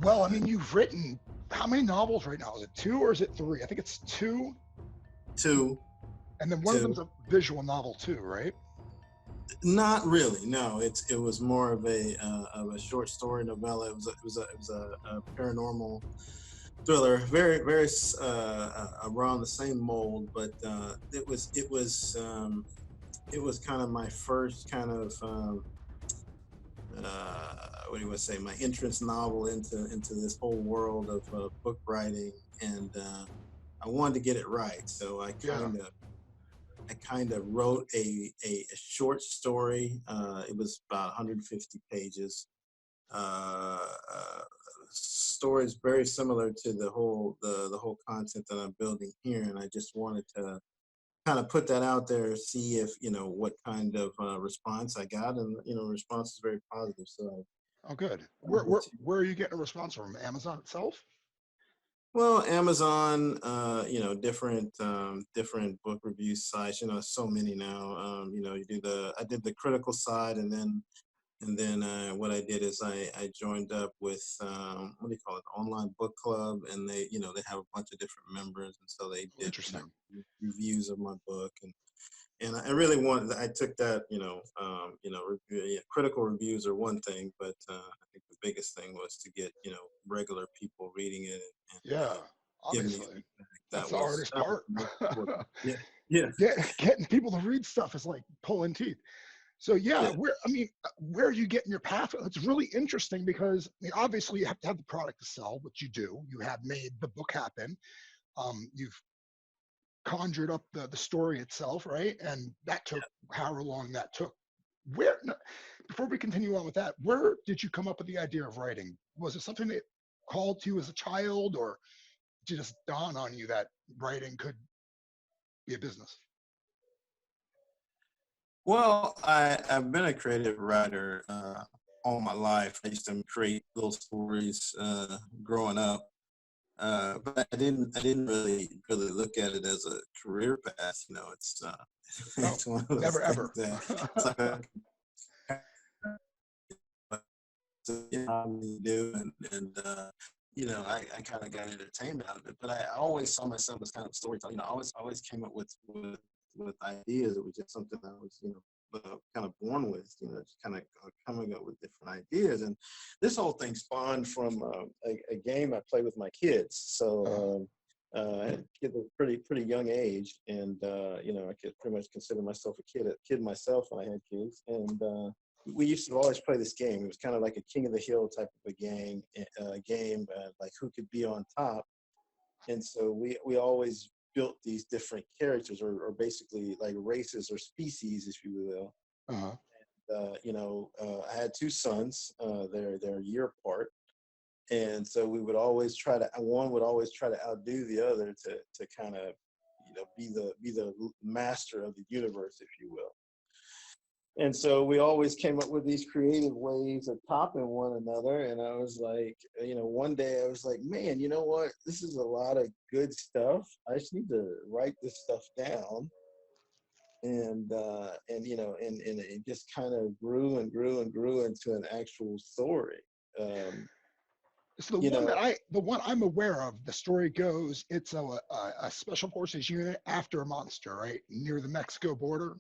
Well, I mean, you've written how many novels right now? Is it two or is it three? I think it's two. Two, And then one of them's two. a visual novel too, right? Not really. No, it was more of a short story novella. It was a paranormal thriller, around the same mold, but it was kind of my first kind of what do you want to say, my entrance novel into this whole world of book writing, and I wanted to get it right, so Yeah. I kind of wrote a short story. It was about 150 pages. Stories very similar to the whole content that I'm building here, and I just wanted to kind of put that out there, see if what kind of response I got, and response is very positive. So Oh, good. I Where wanted where to. where are you getting a response from? Amazon itself? Well, Amazon, different book review sites. So many now. I did the critical side, and then what I did is I joined up with what do you call it, online book club, and they have a bunch of different members, and so they did Interesting. reviews of my book, and I really wanted. I took that, yeah, critical reviews are one thing, but I think the biggest thing was to get regular people reading it and Yeah, give me obviously. feedback. That's the hardest That was part. the most important. Yeah, yeah, Getting people to read stuff is like pulling teeth. So yeah, yeah. where are you getting your path? It's really interesting because I mean, obviously you have to have the product to sell, which you do. You have made the book happen. You've conjured up the story itself, right? And that took however long that took. Where no, Before we continue on with that, where did you come up with the idea of writing? Was it something that called to you as a child, or did it just dawn on you that writing could be a business? Well, I've been a creative writer all my life. I used to create little stories growing up, but I didn't really look at it as a career path. It's No, it's one of those never things ever. that it's like a hobby to do, and I kind of got entertainment out of it. But I always saw myself as kind of storyteller. I always came up with ideas. It was just something I was kind of born with. Just kind of coming up with different ideas. And this whole thing spawned from a game I play with my kids. Uh, So. I had kids at a pretty young age, and I could pretty much consider myself a kid myself when I had kids, and we used to always play this game. It was kind of like a King of the Hill type of a game, like who could be on top. And so we always built these different characters, or basically like races or species, if you will. uh, I had two sons. They're a year apart, and so we would always try to. One would always try to outdo the other to kind of be the master of the universe, if you will. And so we always came up with these creative ways of topping one another. And I was like, one day I was like, man, you know what? This is a lot of good stuff. I just need to write this stuff down. And it just kind of grew and grew and grew into an actual story. Um, so you know, the one I'm aware of, the story goes, it's a special forces unit after a monster, right, near the Mexico border.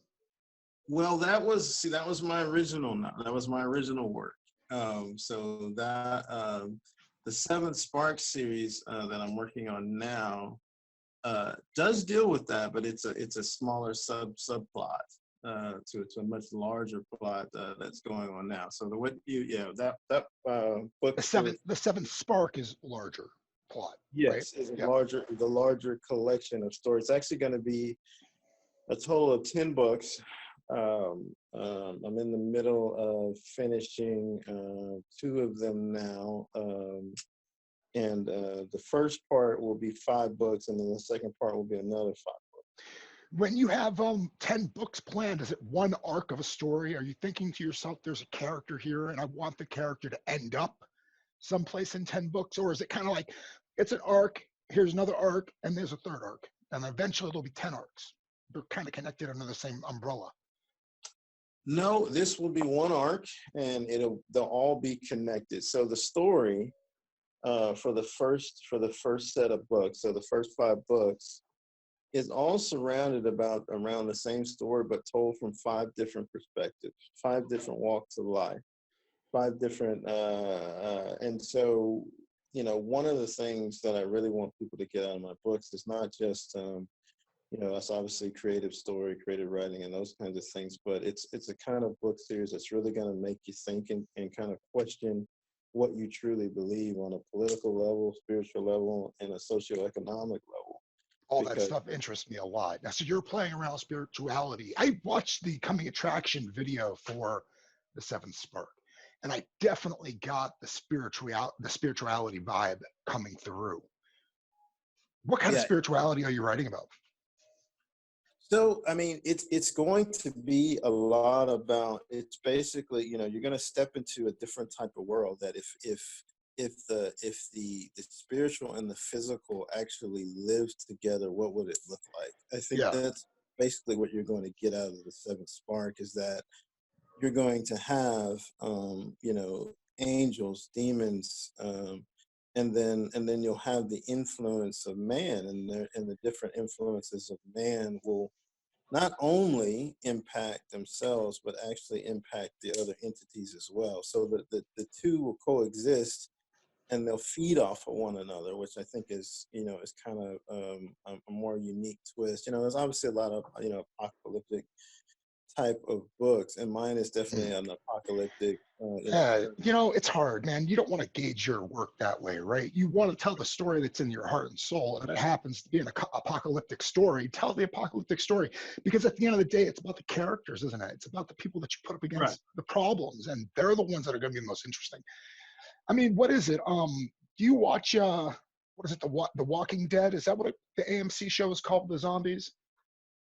well, that was my original. That was my original work. So the Seventh Spark series that I'm working on now does deal with that, but it's a smaller subplot to a much larger plot that's going on now. So the what you yeah that book series, The seventh spark is larger plot, right? yes, is Yeah. the larger collection of stories. It's actually going to be a total of 10 books. I'm in the middle of finishing two of them now. And the first part will be 5 books, and then the second part will be another 5 books. When you have 10 books planned, is it one arc of a story? Are you thinking to yourself, there's a character here and I want the character to end up someplace in 10 books? Or is it kind of like it's an arc, here's another arc, and there's a third arc, and eventually there'll be 10 arcs? They're kind of connected under the same umbrella. No, this will be one arc, and they'll all be connected. So the story for the first set of books. So the first 5 books is all surrounded around the same story, but told from 5 different perspectives, 5 different walks of life, 5 different, and so, one of the things that I really want people to get out of my books is not just, that's obviously creative story, creative writing, and those kinds of things, but it's a kind of book series that's really going to make you think and kind of question what you truly believe on a political level, spiritual level, and a socioeconomic level. All that Because stuff interests me a lot. Now, so you're playing around with spirituality. I watched the coming attraction video for the Seventh Spark, and I definitely got the spirituality vibe coming through. What kind of yeah, spirituality are you writing about? so I mean, it's going to be a lot about. It's basically, you're going to step into a different type of world. That if the spiritual and the physical actually lives together, what would it look like? I think Yeah. that's basically what you're going to get out of the Seventh Spark, is that you're going to have, angels, demons, and then you'll have the influence of man, and the different influences of man will not only impact themselves, but actually impact the other entities as well. So the two will coexist, and they'll feed off of one another, which I think is kind of, a more unique twist. There's obviously a lot of, apocalyptic type of books, and mine is definitely an apocalyptic, It's hard, man. You don't want to gauge your work that way, right? You want to tell the story that's in your heart and soul. And if it happens to be an apocalyptic story, tell the apocalyptic story. Because at the end of the day, it's about the characters, isn't it? It's about the people that you put up right. against the problems. And they're the ones that are going to be the most interesting. I mean, what is it? Do you watch, what is it, The Walking Dead? Is that what the AMC show is called, The Zombies?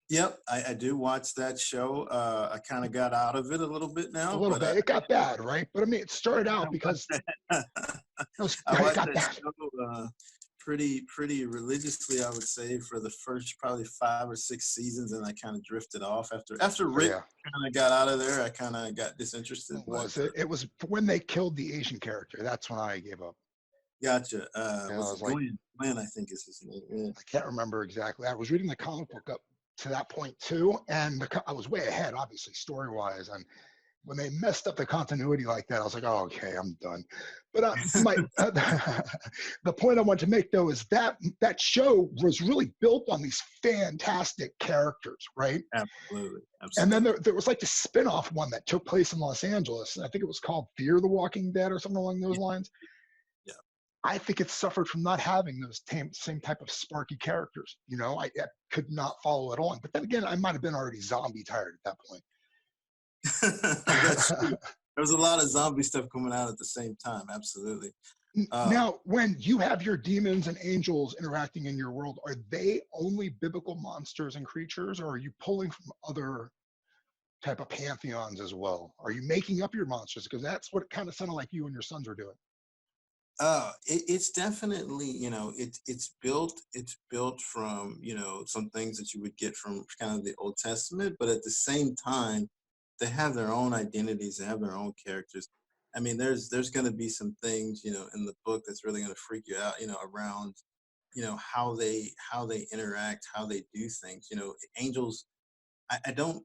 Yep, I do watch that show. I kind of got out of it a little bit A now, little but bit. It got bad, right? But I mean, it started I out watched because that. I it watched got that bad. show, pretty religiously, I would say, for the first probably 5 or 6 seasons, and I kind of drifted off after Oh, Rick yeah. kind of got out of there. I kind of got disinterested, What but was it? It was when they killed the Asian character. That's when I gave up. gotcha. And I Was was it like, Glenn? Glenn, I think is his name. Yeah. I can't remember exactly. I was reading the comic book up to that point too, and I was way ahead, obviously, story wise. And when they messed up the continuity like that, I was like, oh, okay, I'm done. But the point I want to make though is that show was really built on these fantastic characters, right? Absolutely, And then absolutely. there was like the spin-off one that took place in Los Angeles. And I think it was called Fear the Walking Dead or something along those Yeah, lines. yeah. I think it suffered from not having those same type of sparky characters. I could not follow it on. But then again, I might have been already zombie tired at that point. That's true. There was a lot of zombie stuff coming out at the same time. Absolutely. Uh, Now, when you have your demons and angels interacting in your world, are they only biblical monsters and creatures, or are you pulling from other type of pantheons as well? Are you making up your monsters? Because that's what it kind of sounded like you and your sons are doing. it's definitely, it's built from, some things that you would get from kind of the Old Testament, but at the same time, they have their own identities, they have their own characters. I mean, there's going to be some things, in the book that's really going to freak you out, around, how they interact, how they do things. Angels. I don't.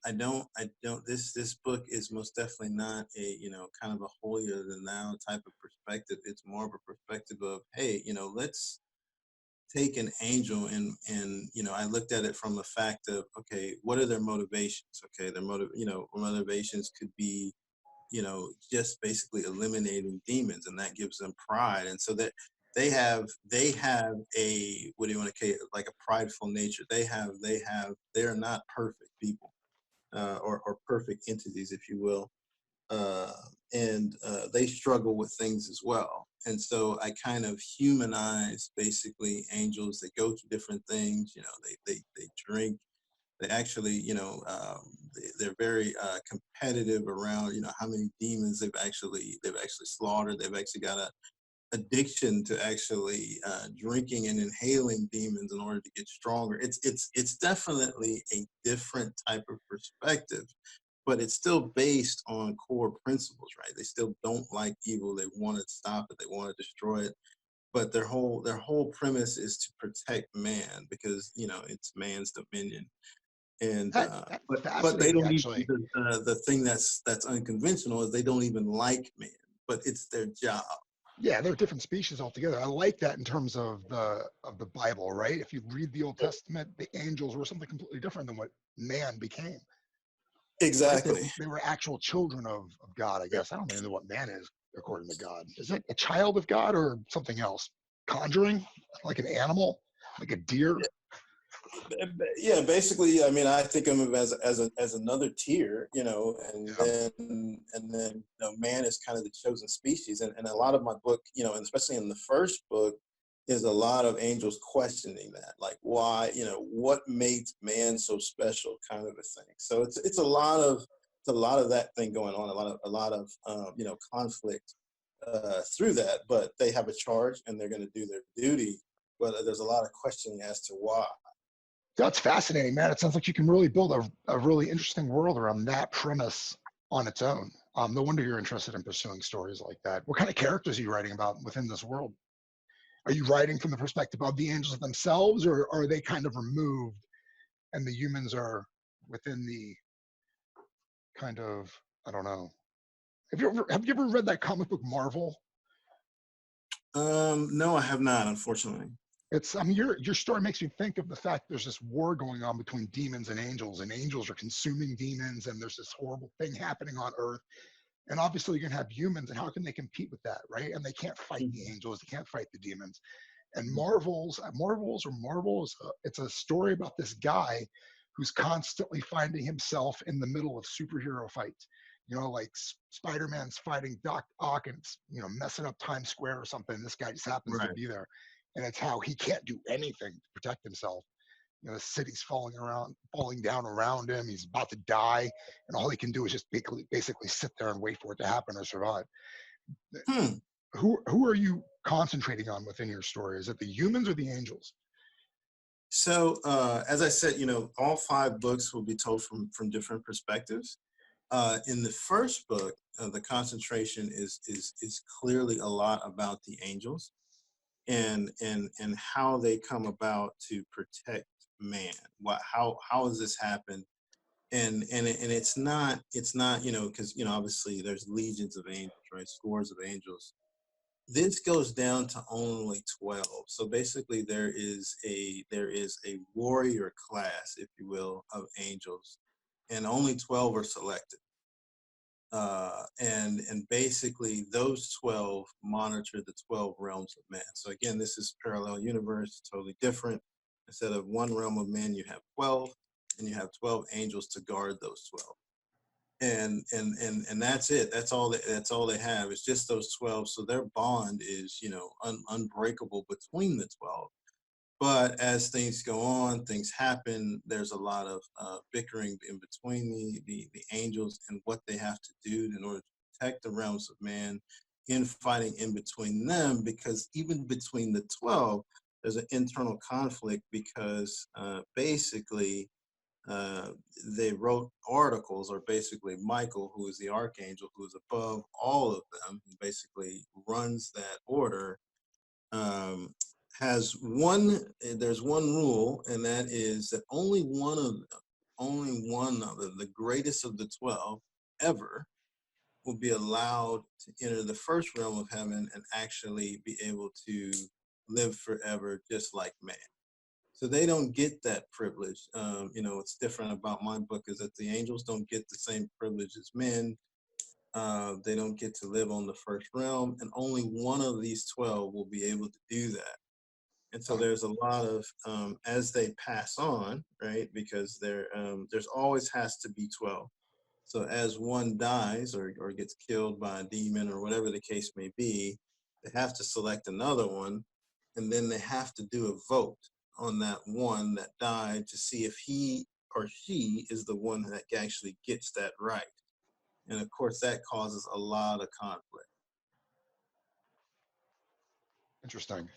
This book is most definitely not a, kind of a holier than thou type of perspective. It's more of a perspective of, hey, let's take an angel, and I looked at it from the fact of, okay, what are their motivations? Okay, motivations could be, just basically eliminating demons, and that gives them pride, and so that they have a, what do you want to call it, like a prideful nature. They are not perfect people, or perfect entities, if you will. Uh, and they struggle with things as well. And so I kind of humanize basically angels. They go through different things. They drink. They actually, they're very competitive around, how many demons they've actually slaughtered. They've actually got a addiction to actually drinking and inhaling demons in order to get stronger. It's definitely a different type of perspective, but it's still based on core principles, right? They still don't like evil. They want to stop it. They want to destroy it. but their whole premise is to protect man because it's man's dominion. And That's but they fascinating, don't even actually. the thing that's unconventional is they don't even like man, but it's their job. Yeah, they're different species altogether. I like that in terms of the Bible, right? If you read the Old Testament, the angels were something completely different than what man became, right? Exactly. They were actual children of God, I guess. I don't even know what man is according to God. Is it a child of God or something else? Conjuring, like an animal, like a deer. Yeah, basically, I mean, I think of him as another tier, and Yeah. then man is kind of the chosen species, and a lot of my book, and especially in the first book, is a lot of angels questioning that, like why, what made man so special, kind of a thing. So it's a lot of that thing going on, a lot of conflict through that, but they have a charge and they're going to do their duty, but there's a lot of questioning as to why. That's fascinating, man. It sounds like you can really build a really interesting world around that premise on its own. No wonder you're interested in pursuing stories like that. What kind of characters are you writing about within this world? Are you writing from the perspective of the angels themselves, or are they kind of removed and the humans are within the kind of, I don't know. Have you ever read that comic book Marvel? No, I have not, unfortunately. It's, I mean, your story makes me think of the fact there's this war going on between demons and angels are consuming demons, and there's this horrible thing happening on Earth. And obviously, you're gonna have humans, and how can they compete with that, right? And they can't fight the Mhm. angels, they can't fight the demons. And Marvels, it's a story about this guy who's constantly finding himself in the middle of superhero fights. Like Spider-Man's fighting Doc Ock and it's, messing up Times Square or something. This guy just happens to Right. be there, and it's how he can't do anything to protect himself. The city's falling down around him. He's about to die, and all he can do is just basically sit there and wait for it to happen or survive. Hmm. Who are you concentrating on within your story? Is it the humans or the angels? So, as I said, all five books will be told from different perspectives. In the first book, the concentration is clearly a lot about the angels and how they come about to protect man. How has this happened? And it's not because obviously there's legions of angels, right? Scores of angels. This goes down to only 12. So basically there is a warrior class, if you will, of angels, and only 12 are selected. And basically those 12 monitor the 12 realms of man. So again, this is parallel universe, totally different. Instead of one realm of men, you have 12, and you have 12 angels to guard those 12, and that's it. That's all they have. It's just those 12. So their bond is unbreakable between the 12. But as things go on, things happen. There's a lot of bickering in between the angels and what they have to do in order to protect the realms of man, in fighting in between them, because even between the 12 there's an internal conflict because basically uh, they wrote articles, or basically Michael, who is the archangel, who is above all of them, who basically runs that order, um, has one. There's one rule, and that is that only one of the greatest of the 12 ever will be allowed to enter the first realm of heaven and actually be able to live forever, just like man. So they don't get that privilege. What's different about my book is that the angels don't get the same privilege as men. They don't get to live on the first realm, and only one of these 12 will be able to do that. And so Uh, there's a lot of as they pass on, right? Because there's always has to be 12. So as one dies or gets killed by a demon or whatever the case may be, they have to select another one, and then they have to do a vote on that one that died to see if he or she is the one that actually gets that right. And of course, that causes a lot of conflict. Interesting.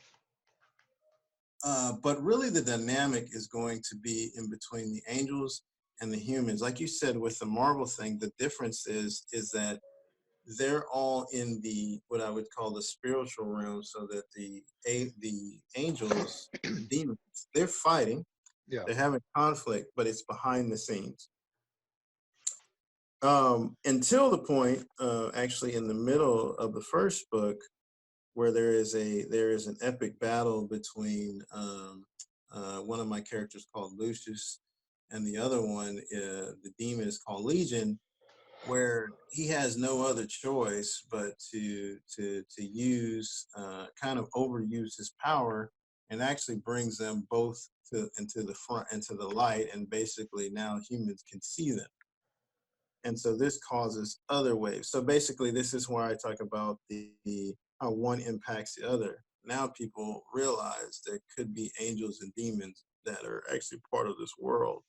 But really, the dynamic is going to be in between the angels and the humans. Like you said, with the Marvel thing, the difference is that they're all in the what I would call the spiritual realm, so that the angels and the demons, they're fighting, Yeah. they're having conflict, but it's behind the scenes. Until the point, actually, in the middle of the first book, where there is an epic battle between one of my characters called Lucius, and the other one, the demon, is called Legion, where he has no other choice but to use kind of overuse his power, and actually brings them both into the front, into the light, and basically now humans can see them. And so this causes other waves. So basically, this is where I talk about the how one impacts the other. Now people realize there could be angels and demons that are actually part of this world,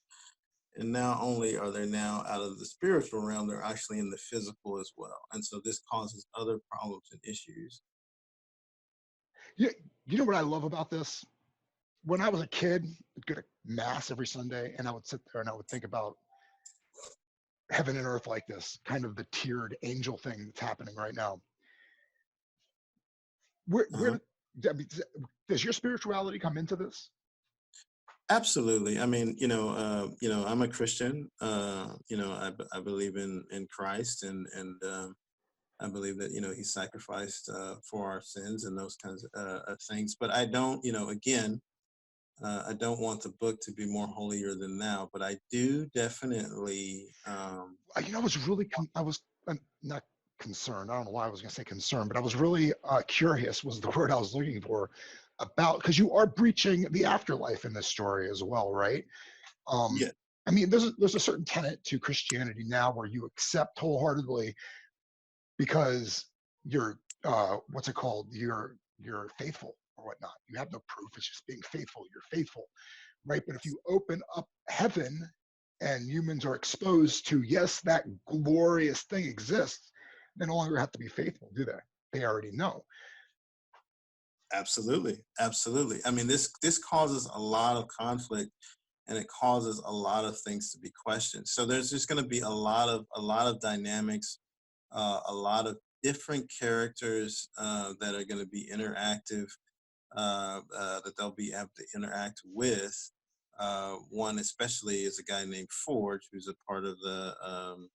and not only are they now out of the spiritual realm, they're actually in the physical as well. And so this causes other problems and issues. You, you know what I love about this? When I was a kid, I'd go to mass every Sunday, and I would sit there and I would think about heaven and earth like this, kind of the tiered angel thing that's happening right now. Where Uh-huh. I mean, does your spirituality come into this? Absolutely. I mean, I'm a Christian. I believe in Christ, and I believe that he sacrificed for our sins and those kinds of things. But I don't, again, I don't want the book to be more holier than thou. But I do definitely, I was really, I was not concerned. I don't know why I was going to say concerned, but I was really curious was the word I was looking for about, because you are breaching the afterlife in this story as well, right? Um, yeah, I mean, there's a certain tenet to Christianity now where you accept wholeheartedly because you're what's it called? You're faithful or whatnot. You have no proof. It's just being faithful. You're faithful, right? But if you open up heaven and humans are exposed to, yes, that glorious thing exists, they no longer have to be faithful, do they? They already know. absolutely, absolutely. I mean, this causes a lot of conflict, and it causes a lot of things to be questioned. So there's just going to be a lot of dynamics, a lot of different characters that are going to be interactive, that they'll be able to interact with. One especially is a guy named Forge, who's a part of the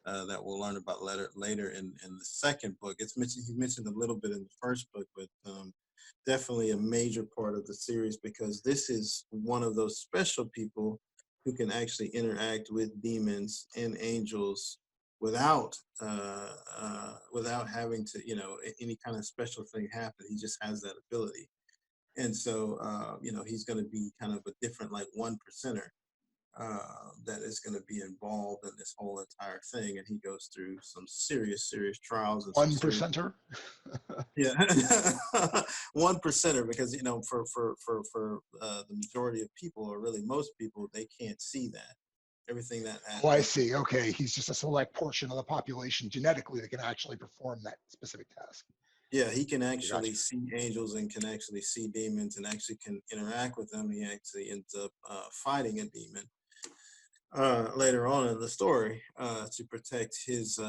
that we'll learn about later in the second book. It's mentioned He mentioned a little bit in the first book, but definitely a major part of the series, because this is one of those special people who can actually interact with demons and angels without without having to any kind of special thing happen. He just has that ability. And so he's going to be kind of a different, like, one percenter that is going to be involved in this whole entire thing, and he goes through some serious trials and some One serious, percenter. yeah, one percenter, because for the majority of people, or really most people, they can't see that everything that Oh, I that see. Okay, he's just a select portion of the population genetically that can actually perform that specific task. yeah, he can I actually gotcha. see angels and can actually see demons and actually can interact with them. He actually ends up fighting a demon later on in the story to protect his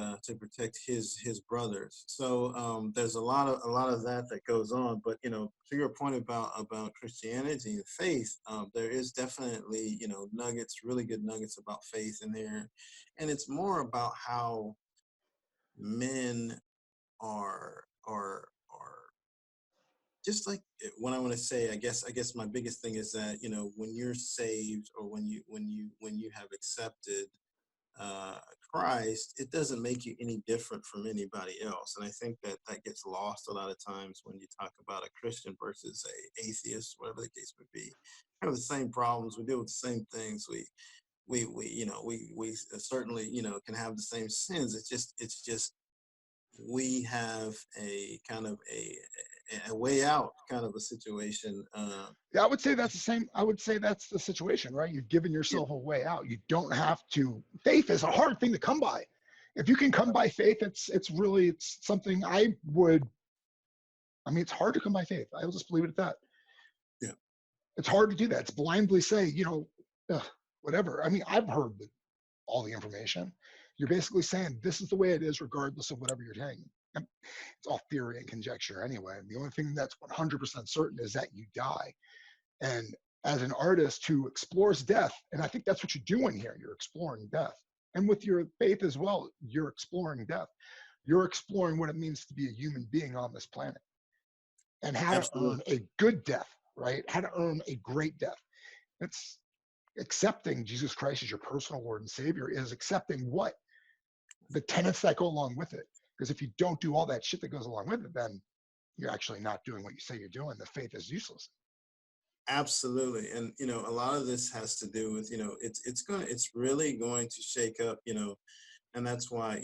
brothers. So there's a lot of that goes on. But to your point about Christianity and faith, there is definitely nuggets, really good nuggets about faith in there, and it's more about how men are just like, what I want to say. I guess my biggest thing is that when you're saved, or when you have accepted uh, Christ, it doesn't make you any different from anybody else. And I think that that gets lost a lot of times when you talk about a Christian versus a atheist, whatever the case may be. We have the same problems. We deal with the same things. We certainly can have the same sins. It's just we have a kind of a way out kind of a situation. Yeah, I would say that's the same. I would say that's the situation, right? You've given Yeah, yourself a way out. You don't have to. Faith is a hard thing to come by. If you can come by faith, it's something I would. I mean, it's hard to come by faith. I'll just leave it at that. yeah, It's hard to do that. It's blindly say, ugh, whatever. I mean, I've heard all the information. You're basically saying this is the way it is, regardless of whatever you're saying. And it's all theory and conjecture anyway. The only thing that's 100% certain is that you die. And as an artist who explores death, and I think that's what you're doing here, you're exploring death. And with your faith as well, you're exploring death. You're exploring what it means to be a human being on this planet and how to Absolutely. earn a good death, right? How to earn a great death. It's accepting Jesus Christ as your personal Lord and Savior is accepting what? The tenets that go along with it. Because if you don't do all that shit that goes along with it, then you're actually not doing what you say you're doing. The faith is useless. Absolutely. And, a lot of this has to do with, it's really going to shake up, and that's why,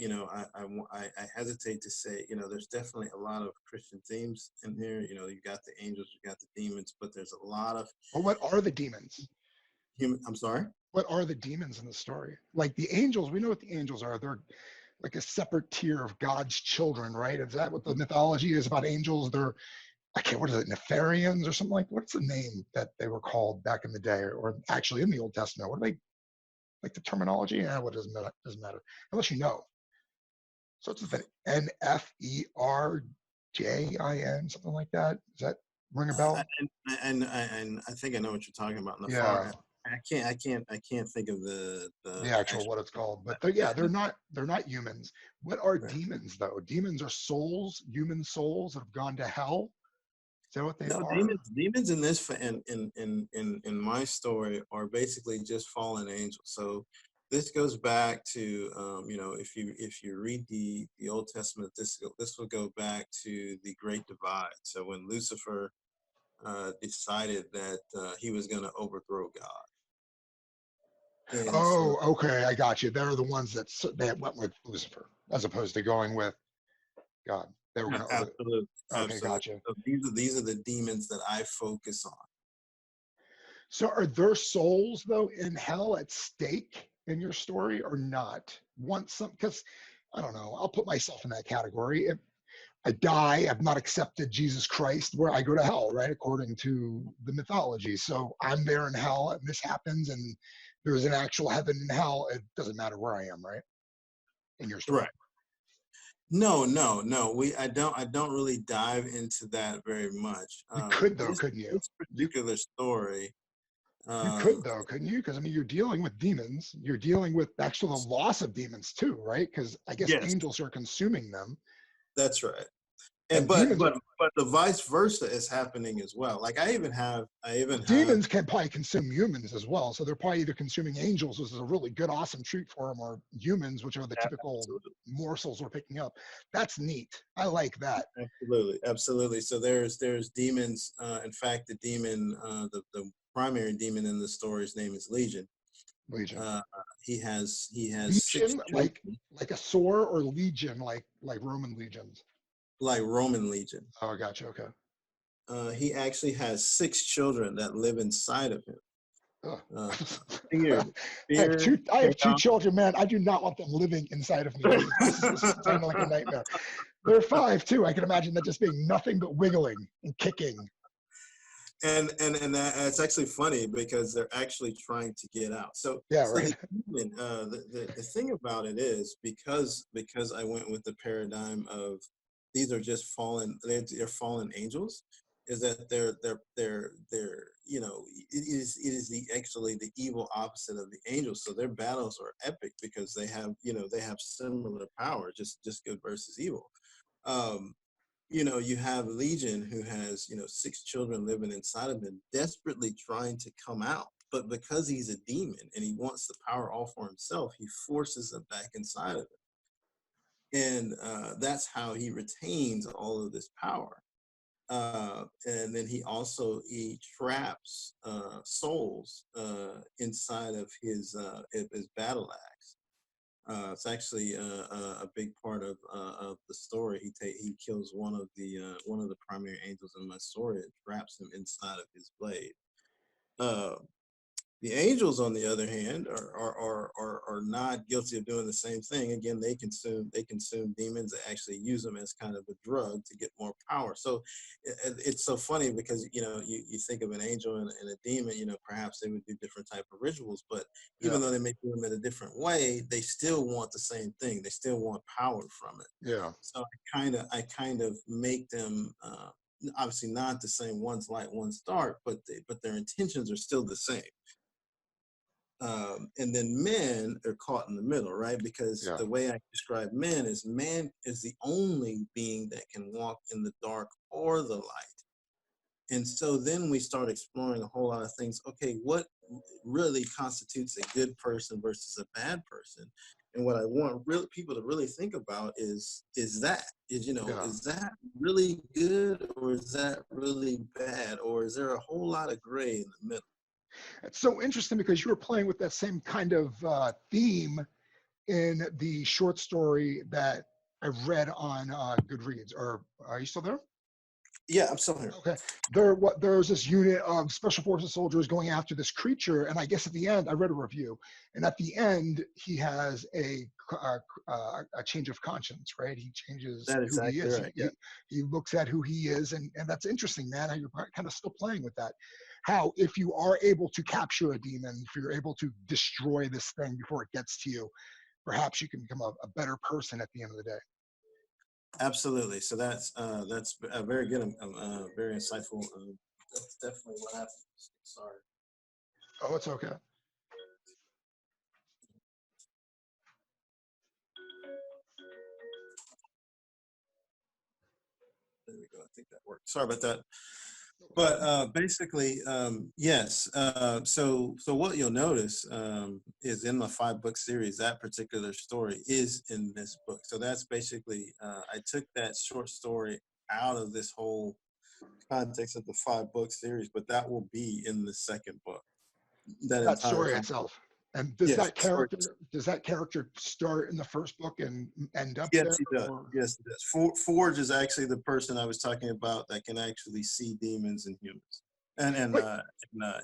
I hesitate to say, there's definitely a lot of Christian themes in here. You got the angels, you got the demons, but there's a lot of But what are the demons? human, I'm sorry? What are the demons in the story? Like the angels, we know what the angels are. They're like a separate tier of God's children, right? Is that what the mythology is about angels? They're, I can't, what is it, Nefarians or something like, what's the name that they were called back in the day, or actually in the Old Testament? What are they, like the terminology? Yeah, what doesn't matter, unless you know. So it's the Neferjin, something like that. Does that ring a bell? And I think I know what you're talking about in the far Yeah, end. I can't think of the the actual actual. what it's called, but yeah, they're not humans. What are Right. demons though? Demons are souls, human souls that have gone to hell. Is that what they No, are? demons in this in my story are basically just fallen angels. So this goes back to if you read the Old Testament, this will go back to the Great Divide. So when Lucifer decided that he was going to overthrow God, and so Oh, okay, I got you. They're the ones that went with Lucifer as opposed to going with God. They were going to over. absolutely, Okay, absolutely. gotcha. So these are the demons that I focus on. So are their souls though in hell at stake in your story or not? Once some, because I don't know, I'll put myself in that category. If I die, I've not accepted Jesus Christ, where I go to hell, right? According to the mythology. So I'm there in hell and this happens and there's an actual heaven and hell. It doesn't matter where I am, right? In your story. Right. No, no, no. I don't really dive into that very much. You could though, This couldn't you? this You particular story, you um, could though, couldn't you? Because I mean, you're dealing with demons. You're dealing with actually the loss of demons too, right? Because I guess yes, angels are consuming them, that's right. And and but demons but but the vice versa is happening as well. Like I even have. demons can probably consume humans as well. So they're probably either consuming angels, which is a really good, awesome treat for them, or humans, which are the typical Absolutely, morsels we're picking up. That's neat. I like that. absolutely, absolutely. So there's demons. In fact, the primary demon in the story's name is Legion. Legion. He has six Legion, children, like a sore, or legion, like Roman legions. like Roman Legion. Oh, gotcha. Okay. He actually has six children that live inside of him. Ugh. Uh, fear, I have fear, two. I have two chaos. children, man. I do not want them living inside of me. This is sounding like a nightmare. They're five too. I can imagine that just being nothing but wiggling and kicking. It's actually funny because they're actually trying to get out. So Yeah, so right. the thing about it is because I went with the paradigm of these are just they're fallen angels, is that they're it is actually the evil opposite of the angels. So their battles are epic because they have similar power, just good versus evil. Um, you have Legion who has, six children living inside of him, desperately trying to come out. But because he's a demon and he wants the power all for himself, he forces them back inside of him. And that's how he retains all of this power. And then he traps souls inside of his battle axe. It's actually a big part of the story. He kills one of the primary angels in my story and traps him inside of his blade. Uh, The angels, on the other hand, are not guilty of doing the same thing. Again, they consume demons. They actually use them as kind of a drug to get more power. So it's so funny because you think of an angel and a demon. Perhaps they would do different type of rituals, but Yeah. even though they may do them in a different way, they still want the same thing. They still want power from it. Yeah. So I kind of make them. Obviously not the same, one's light, one's dark, but their intentions are still the same. And then men are caught in the middle, right? Because Yeah. the way I describe men is, man is the only being that can walk in the dark or the light. And so then we start exploring a whole lot of things. Okay, what really constitutes a good person versus a bad person? And what I want real people to really think about is Yeah. that really good or is that really bad? Or is there a whole lot of gray in the middle? It's so interesting because you were playing with that same kind of theme in the short story that I read on Goodreads. Or are you still there? Yeah, I'm still here. Okay. There's this unit of special forces soldiers going after this creature, and I guess at the end, I read a review, and at the end, he has a change of conscience, right? He changes That's who he exactly is. right. Yeah. He looks at who he is, and that's interesting, man. How you're kind of still playing with that. How if you are able to capture a demon, if you're able to destroy this thing before it gets to you, perhaps you can become a better person at the end of the day. Absolutely. So that's very good, very insightful. That's definitely what happened. Sorry. Oh, it's okay. There we go. I think that worked. Sorry about that. But basically, yes. So what you'll notice is in the 5-book series, that particular story is in this book. So that's basically I took that short story out of this whole context of the 5-book series, but that will be in the second book. That That entire story concept. itself. And Yes, does that character start in the first book and end up yes, there, he does. or Yes, he does. Forge is actually the person I was talking about that can actually see demons and humans, and and wait, uh,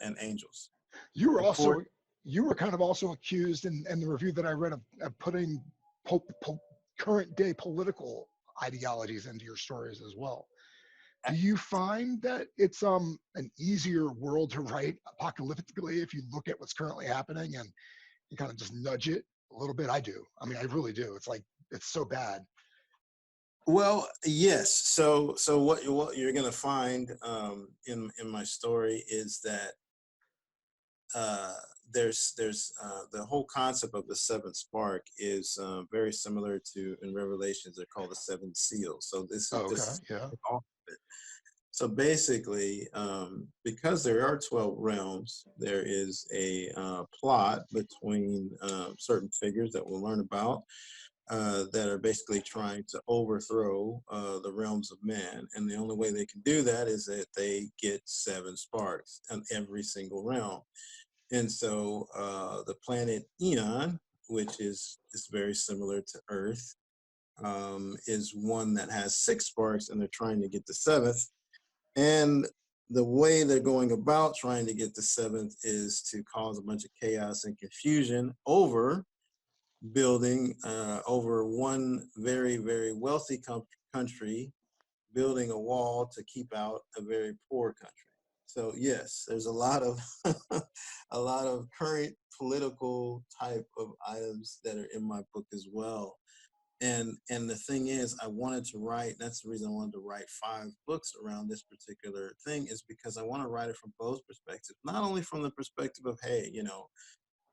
and angels. you were So Forge, also you were kind of also accused in the review that I read of putting current day political ideologies into your stories as well. Do you find that it's an easier world to write apocalyptically if you look at what's currently happening and you kind of just nudge it a little bit? I do. I mean, I really do. It's like it's so bad. well, yes. So what you're gonna find in my story is that uh, there's the whole concept of the seventh spark is very similar to in Revelations. They're called the seven seals. So this is Oh, this okay. is Yeah. all of it. So basically, because there are 12 realms, there is a plot between certain figures that we'll learn about that are basically trying to overthrow the realms of man. And the only way they can do that is that they get 7 sparks in every single realm. And so the planet Eon, which is very similar to Earth, is one that has 6 sparks, and they're trying to get the 7th. And the way they're going about trying to get the 7th is to cause a bunch of chaos and confusion over building over one very, very wealthy country, building a wall to keep out a very poor country. So yes, there's a lot of a lot of current political type of items that are in my book as well. And the thing is, I wanted to write, that's the reason I wanted to write 5 books around this particular thing, is because I want to write it from both perspectives, not only from the perspective of, hey,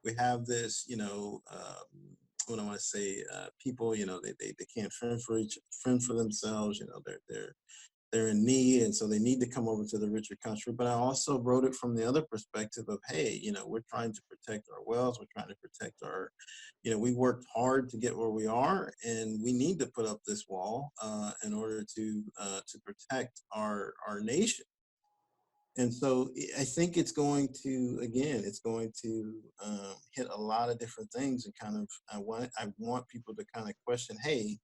we have this, what I want to say, people, they can't fend for themselves, they're in need, and so they need to come over to the richer country. But I also wrote it from the other perspective of, hey, we're trying to protect our wells, we're trying to protect our, we worked hard to get where we are, and we need to put up this wall in order to protect our nation. And so I think it's going to, again, it's going to hit a lot of different things, and kind of I want people to kind of question, hey,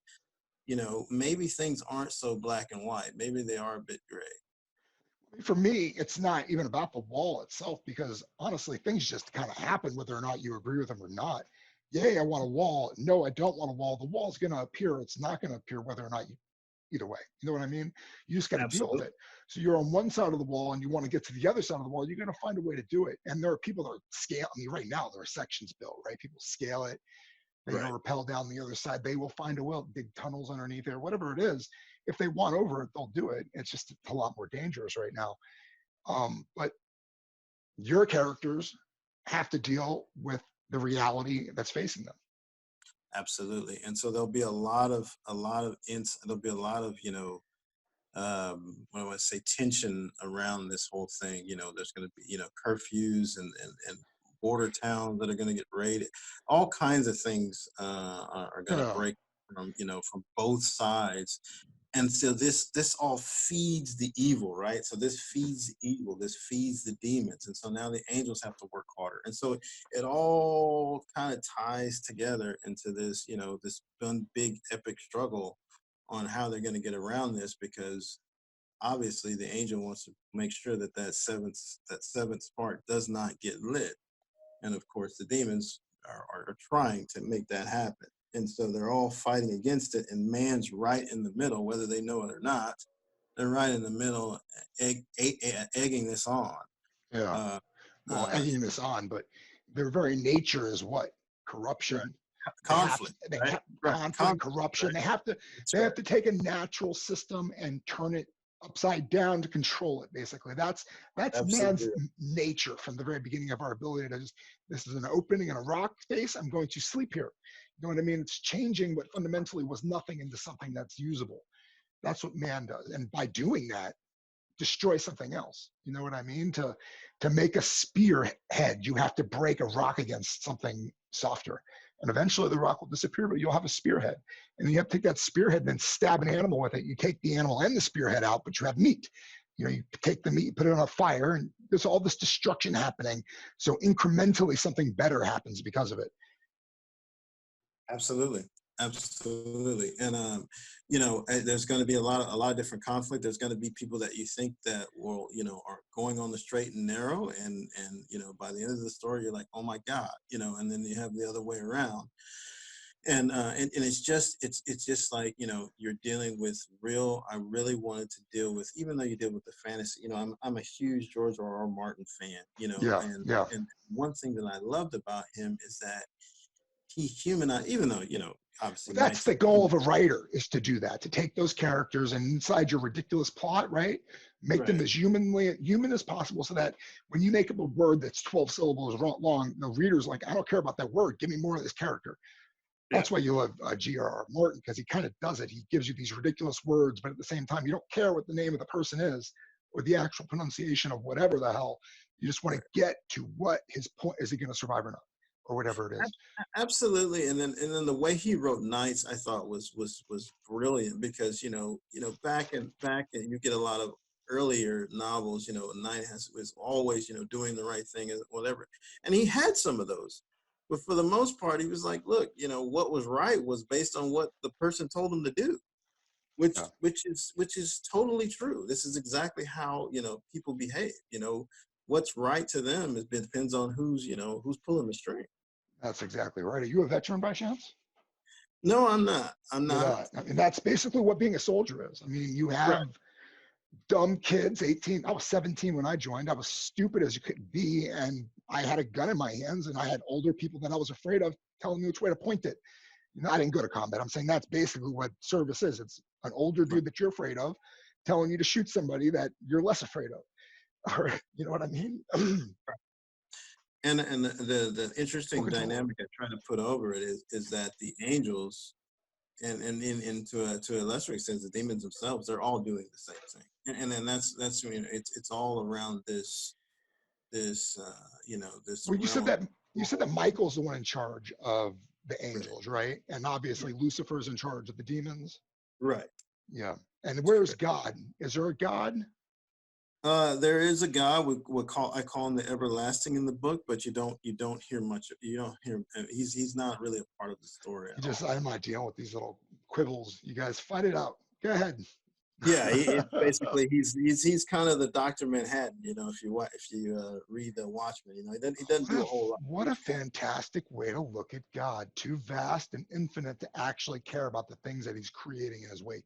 maybe things aren't so black and white. Maybe they are a bit gray. For me, it's not even about the wall itself because honestly, things just kind of happen whether or not you agree with them or not. Yay, I want a wall. No, I don't want a wall. The wall's going to appear. It's not going to appear whether or not you, either way. You know what I mean? You just got to deal with Absolutely. it. So you're on one side of the wall and you want to get to the other side of the wall. You're going to find a way to do it. And there are people that are scale. I mean, right now there are sections built, right? People scale it. They Right. rappel down the other side. They will find a way, dig tunnels underneath there, whatever it is. If they want over it, they'll do it. It's just a lot more dangerous right now. But your characters have to deal with the reality that's facing them. Absolutely. And so there'll be there'll be a lot of, what do I say, tension around this whole thing. There's going to be, curfews and border towns that are going to get raided. All kinds of things are going to Yeah. break from both sides. And so this all feeds the evil, right? So this feeds the evil, this feeds the demons. And so now the angels have to work harder. And so it all kind of ties together into this, this one big epic struggle on how they're going to get around this, because obviously the angel wants to make sure that that seventh spark does not get lit. And of course the demons are trying to make that happen. And so they're all fighting against it, and man's right in the middle, whether they know it or not. They're right in the middle, egging this on. Yeah. uh, Well, uh, egging this on, but their very nature is what? right. Corruption. Conflict, They right? have Right. conflict, Conflict, corruption. right? That's They right. have to take a natural system and turn it upside down to control it. Basically, that's man's Absolutely. nature from the very beginning of our ability to just, this is an opening in a rock face. I'm going to sleep here. You know what I mean? It's changing what fundamentally was nothing into something that's usable. That's what man does, and by doing that, destroy something else. You know what I mean? To make a spearhead, you have to break a rock against something softer. And eventually the rock will disappear, but you'll have a spearhead. And then you have to take that spearhead and then stab an animal with it. You take the animal and the spearhead out, but you have meat. You take the meat, you put it on a fire, and there's all this destruction happening. So incrementally something better happens because of it. Absolutely. Absolutely. And there's going to be a lot of different conflict. There's going to be people that you think that will, are going on the straight and narrow, and by the end of the story you're like, oh my God, and then you have the other way around. And it's just like, you're dealing with real. I really wanted to deal with, even though you deal with the fantasy, I'm a huge George R. R. Martin fan, Yeah, and yeah. one thing that I loved about him is that he humanized, even though, obviously That's the 19. goal of a writer, is to do that, to take those characters and inside your ridiculous plot, right, make them Right. as human as possible, so that when you make up a word that's 12 syllables long, the reader's like, I don't care about that word, give me more of this character. Yeah. That's why you love G.R.R. Martin, because he kind of does it. He gives you these ridiculous words, but at the same time you don't care what the name of the person is or the actual pronunciation of whatever the hell. You just want to Right. get to what his point is. He going to survive or not, or whatever it is. Absolutely. And then the way he wrote Knights, I thought was brilliant, because back and you get a lot of earlier novels, a knight was always, doing the right thing and whatever. And he had some of those. But for the most part, he was like, look, what was right was based on what the person told him to do, which Yeah, which is totally true. This is exactly how, people behave. What's right to them, it depends on who's pulling the string. that's exactly right. Are you a veteran by chance? No, I'm not. I'm You're not. not. I mean, that's basically what being a soldier is. I mean, you Right. have dumb kids, 18. I was 17 when I joined. I was stupid as you could be. And I had a gun in my hands, and I had older people that I was afraid of telling me which way to point it. I didn't go to combat. I'm saying that's basically what service is. It's an older Right. dude that you're afraid of telling you to shoot somebody that you're less afraid of. Or, you know what I mean? And the Full interesting control. dynamic I try to put over it is that the angels, and to a lesser extent the demons themselves, they're all doing the same thing. And then that's it's all around this Well, realm. you said that Michael's the one in charge of the Right. angels, right? And obviously Lucifer's in charge of the demons. Right. Yeah. And where's God? Is there a God? There is a God. I call him the everlasting in the book, but you don't hear much. You don't hear. He's not really a part of the story You at just, all. I'm not dealing with these little quibbles. You guys fight it out. Go ahead. Yeah, it's basically he's kind of the Dr. Manhattan, you know, if you read the Watchmen, you know, he doesn't do a whole lot. What a fantastic way to look at God, too vast and infinite to actually care about the things that he's creating in his wake,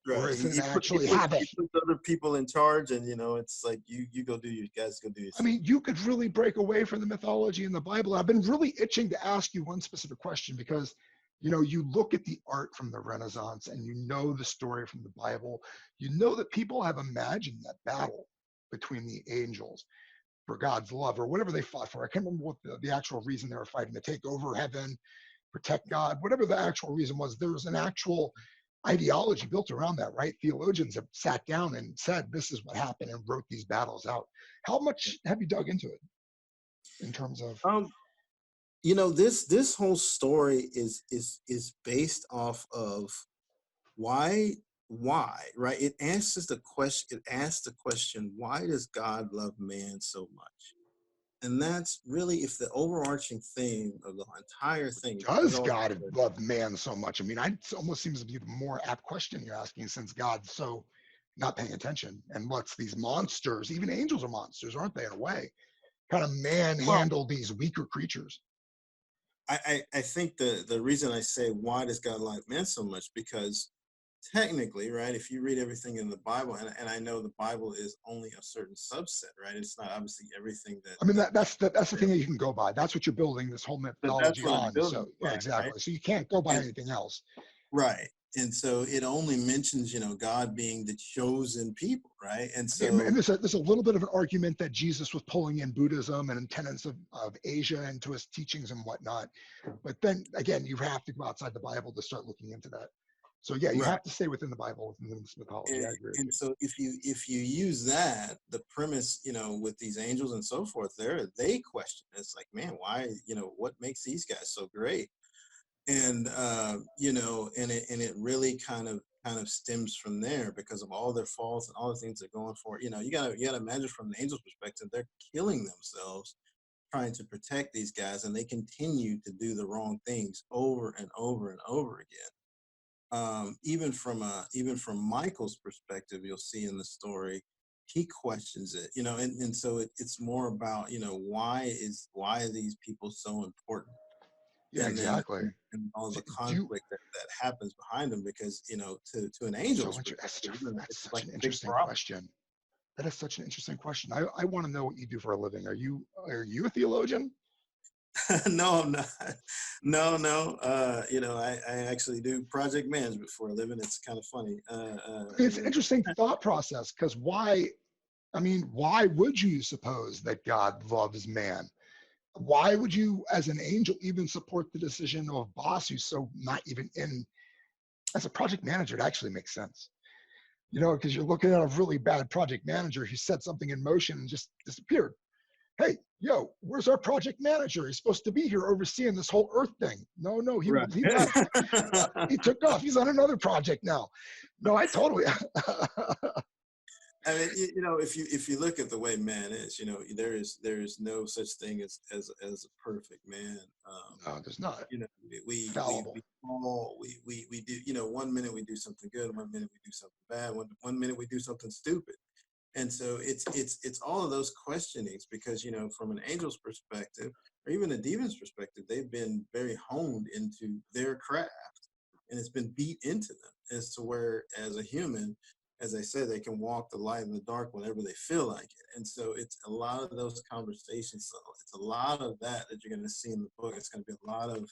or Right. isn't actually He having. puts other people in charge, and you know, it's like you go do you guys go do your I thing. mean, you could really break away from the mythology in the Bible. I've been really itching to ask you one specific question because, you look at the art from the Renaissance and you know the story from the Bible. You know that people have imagined that battle between the angels for God's love or whatever they fought for. I can't remember what the actual reason they were fighting to take over heaven, protect God, whatever the actual reason was. There was an actual ideology built around that, right? Theologians have sat down and said, this is what happened and wrote these battles out. How much have you dug into it in terms of? Um, you know, this whole story is based off of why right? It asks the question, why does God love man so much? And that's really, if the overarching theme of the entire thing is Does all, God love man so much? I mean, it almost seems to be the more apt question you're asking since God's so not paying attention and lets these monsters, even angels are monsters, aren't they, in a way, kind of well, manhandle these weaker creatures. I think the reason I say why does God like man so much, because technically, right, if you read everything in the Bible, and I know the Bible is only a certain subset, right? It's not obviously everything I mean, that that's the thing that you can go by. That's what you're building this whole but that's methodology what I'm on. building So it yeah, by, right? exactly. So you can't go by And anything else. right. And so it only mentions, you know, God being the chosen people, right? And And so there's a little bit of an argument that Jesus was pulling in Buddhism and tenets of Asia into his teachings and whatnot. But then again, you have to go outside the Bible to start looking into that. So yeah, you right. have to stay within the Bible, within this mythology. And, I agree with and you. so if you use that, the premise, you know, with these angels and so forth, they question. It's like, man, why, you know, what makes these guys so great? And you know, and it really kind of stems from there because of all their faults and all the things they're going for. You know, you gotta imagine from the angels' perspective, they're killing themselves trying to protect these guys, and they continue to do the wrong things over and over and over again. Even from Michael's perspective, you'll see in the story, he questions it, you know, and so it's more about, you know, why are these people so important, Yeah, and then exactly. and all So the do you, conflict that happens behind them, because you know, to an so angel's perspective, you know, that's it's such like an a big interesting problem. question. That is such an interesting question. I want to know what you do for a living. Are you a theologian? No, I'm not. No, no. You know, I actually do project management for a living. It's kind of funny. It's an interesting thought process because why? I mean, why would you suppose that God loves man? Why would you, as an angel, even support the decision of a boss who's so not even in? As a project manager, it actually makes sense, because you're looking at a really bad project manager who set something in motion and just disappeared. Hey, yo, where's our project manager? He's supposed to be here overseeing this whole Earth thing. No, no, he Right. he left. He took off. He's on another project now. No, I totally. I mean, you know, if you look at the way man is, you know, there is no such thing as a perfect man. No, there's not. You know, Fallible. we all we do. You know, one minute we do something good, one minute we do something bad, one minute we do something stupid. And so it's all of those questionings, because you know, from an angel's perspective or even a demon's perspective, they've been very honed into their craft, and it's been beat into them, as to where, as a human, as I said, they can walk the light in the dark whenever they feel like it. And so it's a lot of those conversations. So it's a lot of that you're going to see in the book. It's going to be a lot of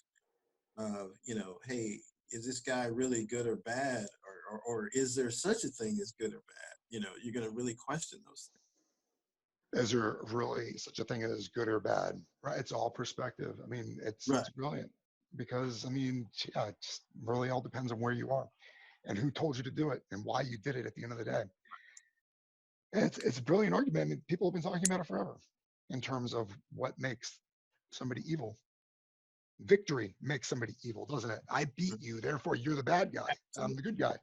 you know, hey, is this guy really good or bad, or is there such a thing as good or bad? You know, you're going to really question those Is there really such a thing as good or bad? Right? It's all perspective. I mean, things. it's brilliant because I mean, yeah, it just really all depends on where you are and who told you to do it and why you did it at the end of the day. And it's a brilliant argument. I mean, people have been talking about it forever in terms of what makes somebody evil. Victory makes somebody evil, doesn't it? I beat Right. you, therefore you're the bad guy. I'm the Absolutely. good guy.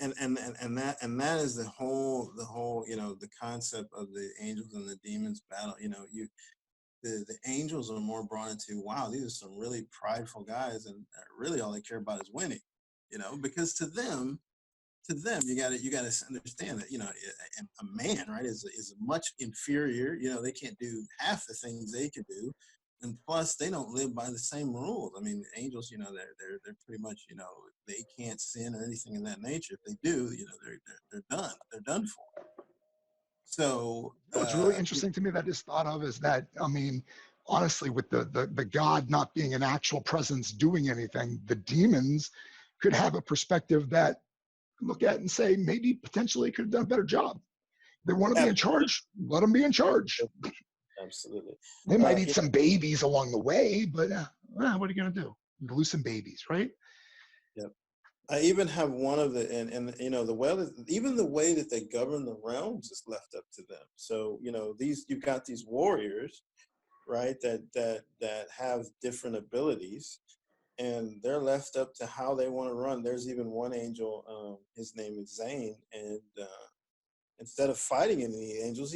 And that is the whole, you know, the concept of the angels and the demons battle. You know, the angels are more brought into, wow, these are some really prideful guys, and really all they care about is winning. You know, because to them, to them, you gotta understand that, you know, a man, right, is much inferior. You know, they can't do half the things they could do, and plus they don't live by the same rules. I mean, angels, you know, they're pretty much, you know, they can't sin or anything of that nature. If they do, you know, they're done. They're done for. So, What's really interesting to me that I just thought of is that, I mean, honestly, with the God not being an actual presence doing anything, the demons could have a perspective that look at and say maybe potentially could have done a better job. They want to be in charge, let them be in charge. absolutely. They might eat You some babies along the way, but what are you going to do? Lose some babies, right? know, I even have one of the, and you know, the way, even the way that they govern the realms is left up to them. So, you know, you've got these warriors, right, that have different abilities, and they're left up to how they want to run. There's even one angel, his name is Zane, and instead of fighting any of the angels,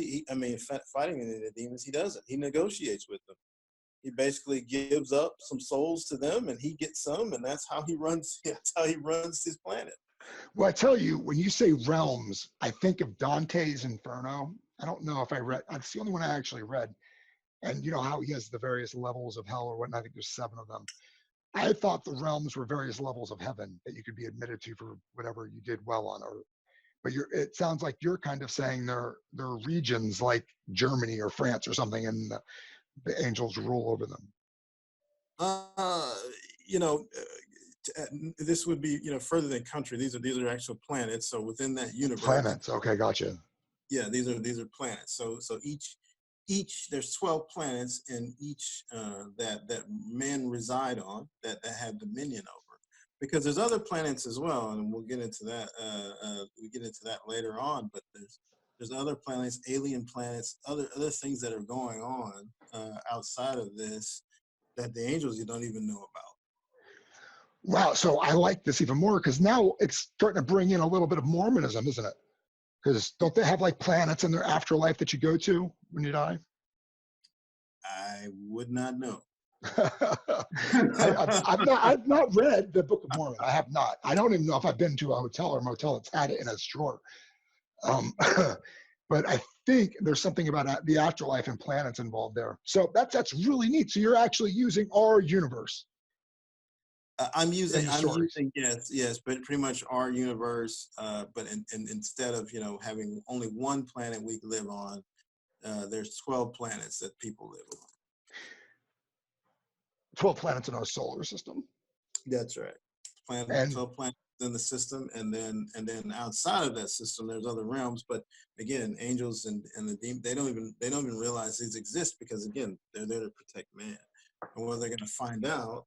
fighting any of the demons, he doesn't. He negotiates with them. He basically gives up some souls to them, and he gets some, and that's how he runs. That's how he runs his planet. Well, I tell you, when you say realms, I think of Dante's Inferno. I don't know if I read, it's the only one I actually read. And you know how he has the various levels of hell or whatnot. I think there's 7 of them. I thought the realms were various levels of heaven that you could be admitted to for whatever you did well on earth. But it sounds like you're kind of saying they're regions like Germany or France or something, and the angels rule over them. Uh, you know, this would be, you know, further than country. These are actual planets. So within that universe, Planets. Okay, gotcha. yeah, these are planets. So each there's 12 planets, and each that men reside on, that have dominion over. Because there's other planets as well, and we'll get into that. We get into that later on. But there's other planets, alien planets, other things that are going on outside of this that the angels you don't even know about. Wow. So I like this even more because now it's starting to bring in a little bit of Mormonism, isn't it? Because don't they have like planets in their afterlife that you go to when you die? I would not know. I've not read the Book of Mormon. I have not. I don't even know if I've been to a hotel or motel that's had it in its drawer. But I think there's something about the afterlife and planets involved there. So that's really neat. So you're actually using our universe. I'm using stories. yes, but pretty much our universe. But instead of, you know, having only one planet we live on, there's 12 planets that people live on. 12 planets in our solar system. That's right. And 12 planets in the system, and then outside of that system, there's other realms. But again, angels and the demons, they don't even realize these exist, because again, they're there to protect man. And what they're going to find out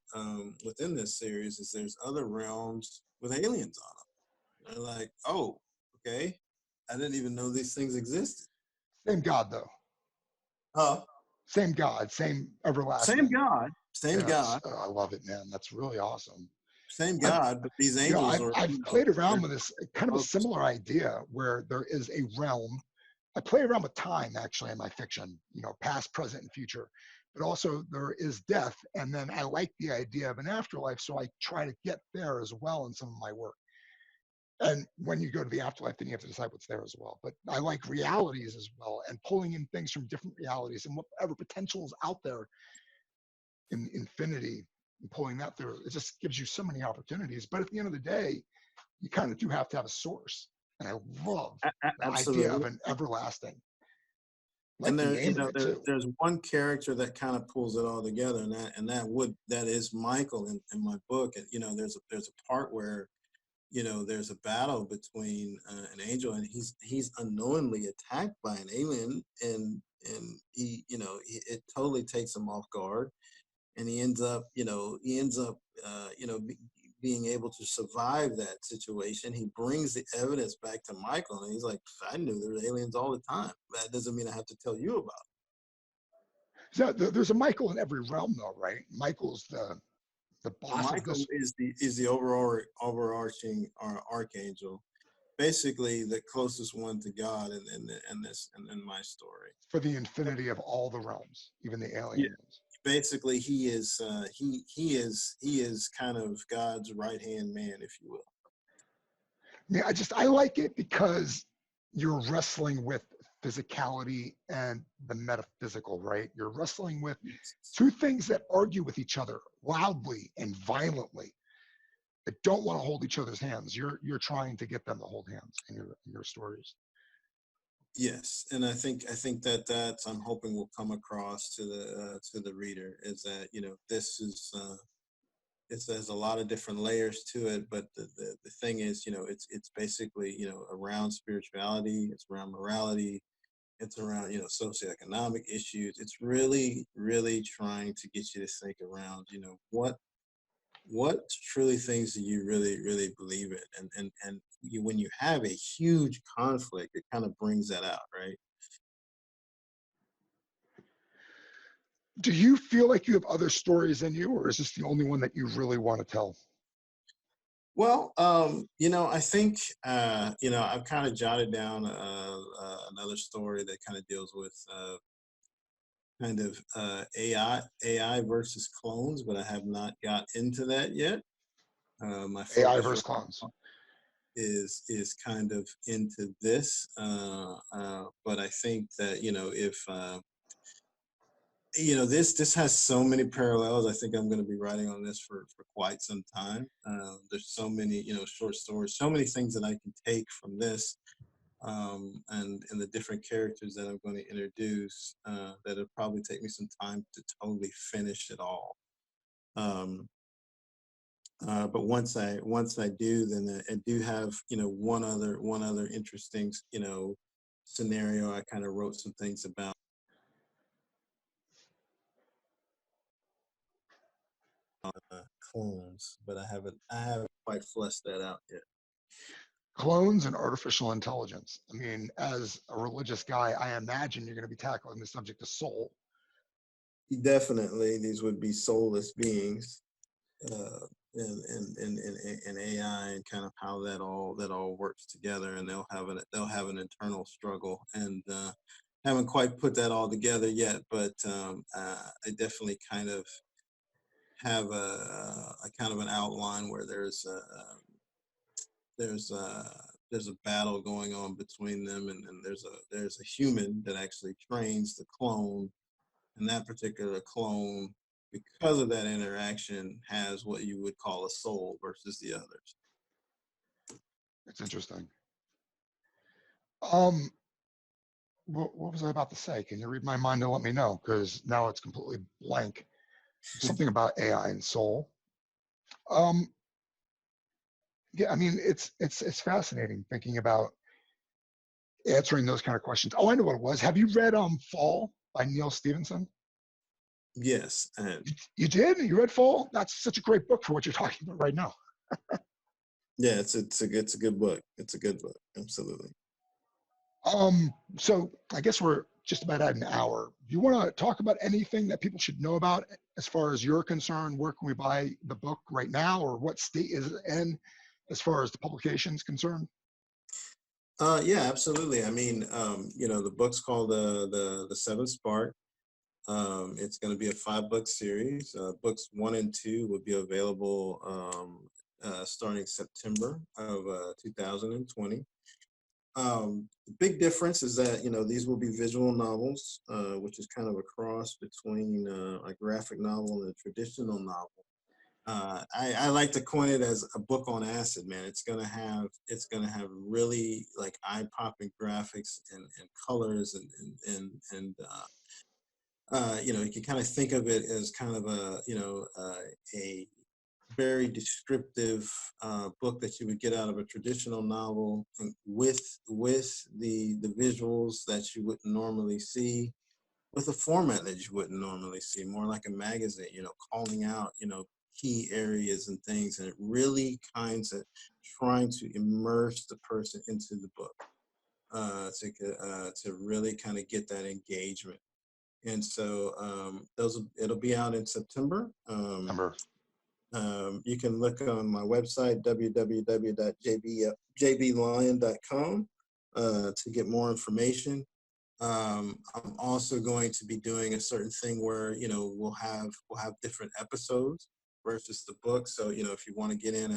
within this series is there's other realms with aliens on them. They're like, oh, okay, I didn't even know these things existed. same God, though. Huh? Same God, same everlasting. Same God, same God, I love it, man. That's really awesome. same I've, God, but these you know, angels are, I've you know, played around they're with this kind of a folks. similar idea where there is a realm. I play around with time actually in my fiction, you know, past, present, and future. But also there is death, and then I like the idea of an afterlife, so I try to get there as well in some of my work. And when you go to the afterlife, then you have to decide what's there as well. But I like realities as well, and pulling in things from different realities and whatever potential is out there in infinity, and pulling that through. It just gives you so many opportunities. But at the end of the day, you kind of do have to have a source. And I love the idea of Absolutely. an everlasting. I like And the there, you name of know, it too. there's one character that kind of pulls it all together, and that is Michael in my book. And you know, there's a part where, you know, there's a battle between an angel, and he's unknowingly attacked by an alien, and he, you know, it totally takes him off guard, and he ends up, you know, being able to survive that situation. He brings the evidence back to Michael, and he's like, I knew there were aliens all the time. That doesn't mean I have to tell you about it. So there's a Michael in every realm, though, right? Michael's the boss of Michael this. is the overarching archangel, basically the closest one to God in my story. For the infinity of all the realms, even the Yeah, alien ones. basically he is kind of God's right hand man, if you will. mean, I like it because you're wrestling with physicality and the metaphysical, right? You're wrestling with two things that argue with each other loudly and violently, that don't want to hold each other's hands. You're trying to get them to hold hands in your stories. Yes, and I think that I'm hoping will come across to the reader is that this is there's a lot of different layers to it, but the thing is it's basically around spirituality, it's around morality, it's around socioeconomic issues. It's really trying to get you to think around what truly things do you really believe in, and when you have a huge conflict, it kind of brings that out, right? Do you feel like you have other stories in you, or is this the only one that you really want to tell? Well, I think, I've kind of jotted down another story that kind of deals with AI versus clones, but I have not got into that yet. My AI focus versus clones. is kind of into this, but I think that if this has so many parallels. I think I'm going to be writing on this for quite some time. There's so many short stories, so many things that I can take from this, and the different characters that I'm going to introduce, that it'll probably take me some time to totally finish it all. Um, but once I do, then I do have one other interesting scenario. I kind of wrote some things about clones, but I haven't quite fleshed that out yet. Clones and artificial intelligence. I mean, as a religious guy, I imagine you're going to be tackling the subject of soul. Definitely, these would be soulless beings, uh, and AI, and kind of how that all works together, and they'll have an internal struggle, and haven't quite put that all together yet, but I definitely kind of have a kind of an outline where there's a there's a battle going on between them, and there's a human that actually trains the clone, and that particular clone, because of that interaction, has what you would call a soul versus the others. It's interesting. Um, what was I about to say? Can you read my mind and let me know? Because now it's completely blank. Something about AI and soul. Um, yeah, I mean, it's fascinating thinking about answering those kind of questions. Oh, I know what it was. Have you read Fall by Neil Stevenson? Yes, and You did? You read Fall? That's such a great book for what you're talking about right now. yeah, it's a good book. It's a good book, absolutely. So I guess we're just about at an hour. Do you want to talk about anything that people should know about as far as you're concerned? Where can we buy the book right now, or what state is it in as far as the publication is concerned? Yeah, absolutely. I mean, the book's called the Seventh Spark. It's going to be a 5-book series. Books 1 and 2 will be available starting September of 2020. The big difference is that these will be visual novels, which is kind of a cross between a graphic novel and a traditional novel. I like to coin it as a book on acid, man. It's gonna have really like eye-popping graphics and colors, and you can kind of think of it as kind of a very descriptive book that you would get out of a traditional novel, and with the visuals that you wouldn't normally see, with a format that you wouldn't normally see, more like a magazine, calling out, key areas and things, and it really kinds of trying to immerse the person into the book, to really kind of get that engagement. And so it'll be out in September. Remember, You can look on my website, www.jblion.com, to get more information. I'm also going to be doing a certain thing where we'll have different episodes versus the book. So if you want to get in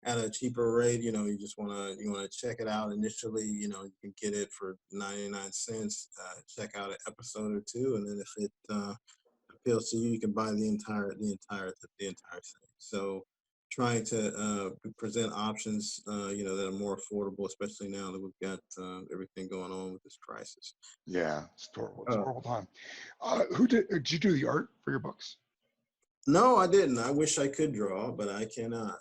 at a cheaper rate, you just you want to check it out initially. You can get it for 99 cents. Check out an episode or two, and then if it appeals to you, you can buy the entire thing. So trying to present options, that are more affordable, especially now that we've got everything going on with this crisis. Yeah, it's horrible. It's a Uh, horrible time. Who did you do the art for your books? no, I didn't. I wish I could draw, but I cannot.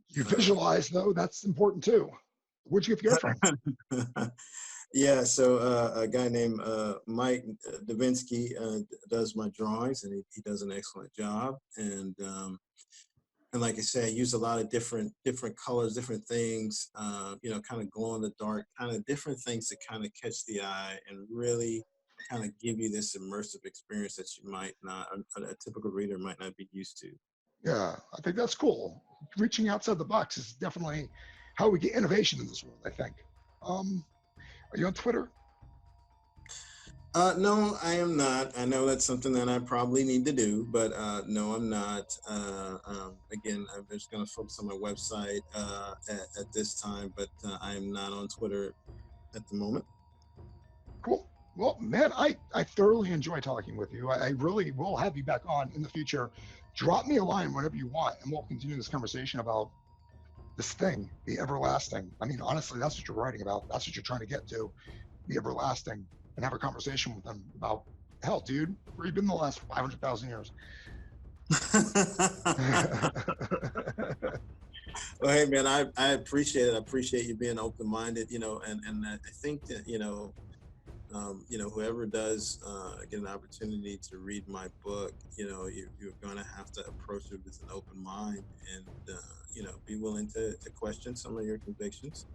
You visualize though. That's important too. Where'd you get the art from? Yeah, so a guy named Mike Davinsky does my drawings, and he does an excellent job. And like I said, I use a lot of different colors, different things, kind of glow in the dark, kind of different things to kind of catch the eye and really kind of give you this immersive experience that you might not, a typical reader might not be used to. Yeah, I think that's cool. Reaching outside the box is definitely how we get innovation in this world, I think. Um, are you on Twitter? No, I am not. I know that's something that I probably need to do, but no, I'm not. Again, I'm just going to focus on my website at this time, but I am not on Twitter at the moment. Cool. Well, man, I thoroughly enjoy talking with you. I really will have you back on in the future. Drop me a line whenever you want, and we'll continue this conversation about this thing, the everlasting. I mean, honestly, that's what you're writing about. That's what you're trying to get to, the everlasting, and have a conversation with them about, hell, dude, where you been the last 500,000 years? Well, hey, man, I appreciate it. I appreciate you being open minded, and I think that, whoever does get an opportunity to read my book, you're going to have to approach it with an open mind and, be willing to question some of your convictions.